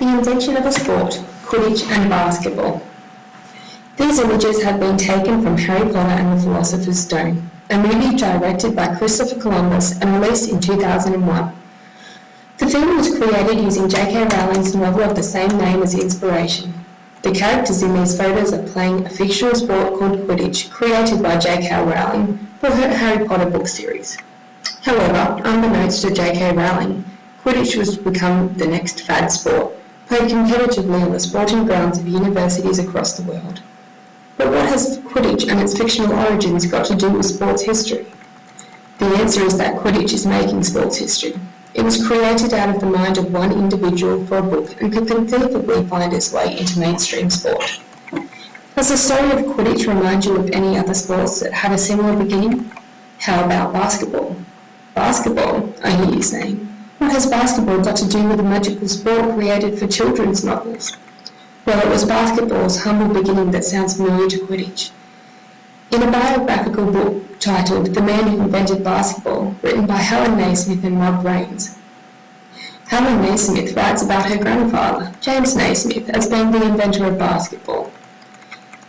The invention of a sport, Quidditch and basketball. These images have been taken from Harry Potter and the Philosopher's Stone, a movie directed by Christopher Columbus and released in 2001. The film was created using J.K. Rowling's novel of the same name as inspiration. The characters in these photos are playing a fictional sport called Quidditch, created by J.K. Rowling for her Harry Potter book series. However, unbeknownst to J.K. Rowling, Quidditch was to become the next fad sport, played competitively on the sporting grounds of universities across the world. But what has Quidditch and its fictional origins got to do with sports history? The answer is that Quidditch is making sports history. It was created out of the mind of one individual for a book and could conceivably find its way into mainstream sport. Does the story of Quidditch remind you of any other sports that had a similar beginning? How about basketball? Basketball, I hear you saying. What has basketball got to do with a magical sport created for children's novels? Well, it was basketball's humble beginning that sounds familiar to Quidditch. In a biographical book titled The Man Who Invented Basketball, written by Helen Naismith and Rob Raines, Helen Naismith writes about her grandfather, James Naismith, as being the inventor of basketball.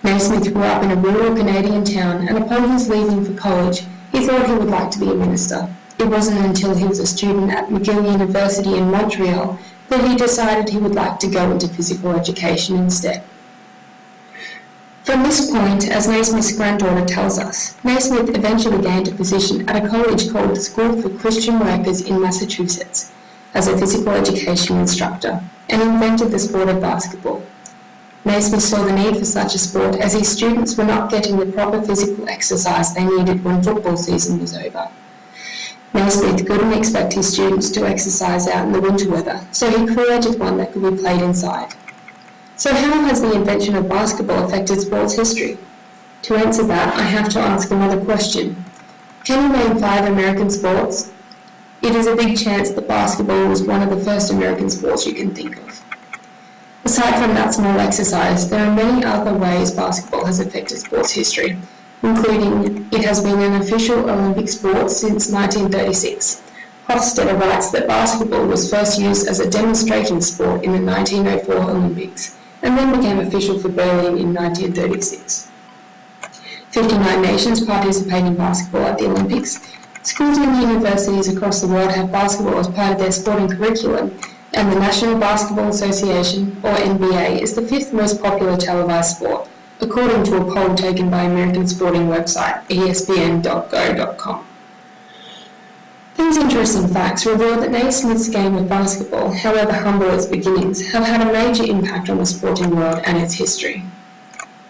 Naismith grew up in a rural Canadian town, and upon his leaving for college, he thought he would like to be a minister. It wasn't until he was a student at McGill University in Montreal that he decided he would like to go into physical education instead. From this point, as Naismith's granddaughter tells us, Naismith eventually gained a position at a college called the School for Christian Workers in Massachusetts as a physical education instructor and invented the sport of basketball. Naismith saw the need for such a sport as his students were not getting the proper physical exercise they needed when football season was over. Naismith couldn't expect his students to exercise out in the winter weather, so he created one that could be played inside. So how has the invention of basketball affected sports history? To answer that, I have to ask another question. Can you name 5 American sports? It is a big chance that basketball was one of the first American sports you can think of. Aside from that small exercise, there are many other ways basketball has affected sports history, including it has been an official Olympic sport since 1936. Hofstadter writes that basketball was first used as a demonstration sport in the 1904 Olympics, and then became official for Berlin in 1936. 59 nations participate in basketball at the Olympics. Schools and universities across the world have basketball as part of their sporting curriculum, and the National Basketball Association, or NBA, is the 5th most popular televised sport, according to a poll taken by American sporting website espn.go.com. These interesting facts reveal that Naismith's game of basketball, however humble its beginnings, have had a major impact on the sporting world and its history.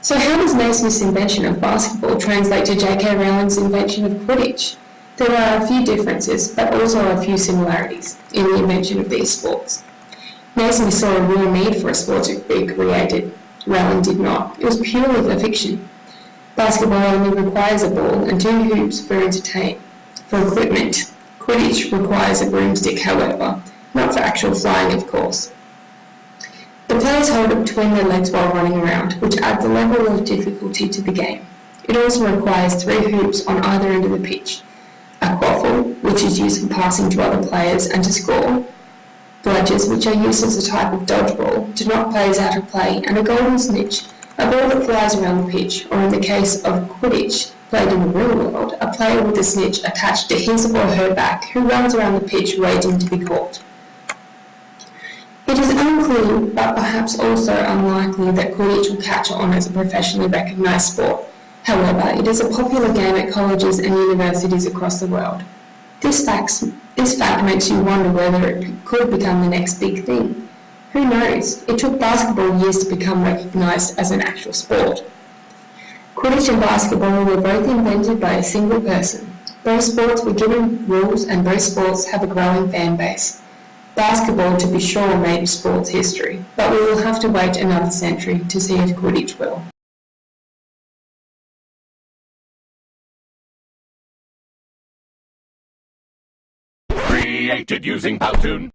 So how does Naismith's invention of basketball translate to J.K. Rowling's invention of Quidditch? There are a few differences, but also a few similarities in the invention of these sports. Naismith saw a real need for a sport to be created. Rowling did not. It was purely for fiction. Basketball only requires a ball and 2 hoops for equipment. Quidditch requires a broomstick, however, not for actual flying, of course. The players hold it between their legs while running around, which adds a level of difficulty to the game. It also requires 3 hoops on either end of the pitch. A quaffle, which is used for passing to other players and to score. Bludgers, which are used as a type of dodgeball, to knock players out of play, and a golden snitch, a ball that flies around the pitch, or in the case of Quidditch, played in the real world, a player with a snitch attached to his or her back who runs around the pitch waiting to be caught. It is unclear, but perhaps also unlikely, that Quidditch will catch on as a professionally recognised sport. However, it is a popular game at colleges and universities across the world. This fact makes you wonder whether it could become the next big thing. Who knows? It took basketball years to become recognised as an actual sport. Quidditch and basketball were both invented by a single person. Both sports were given rules and both sports have a growing fan base. Basketball, to be sure, made sports history, but we will have to wait another century to see if Quidditch will. Created using Powtoon.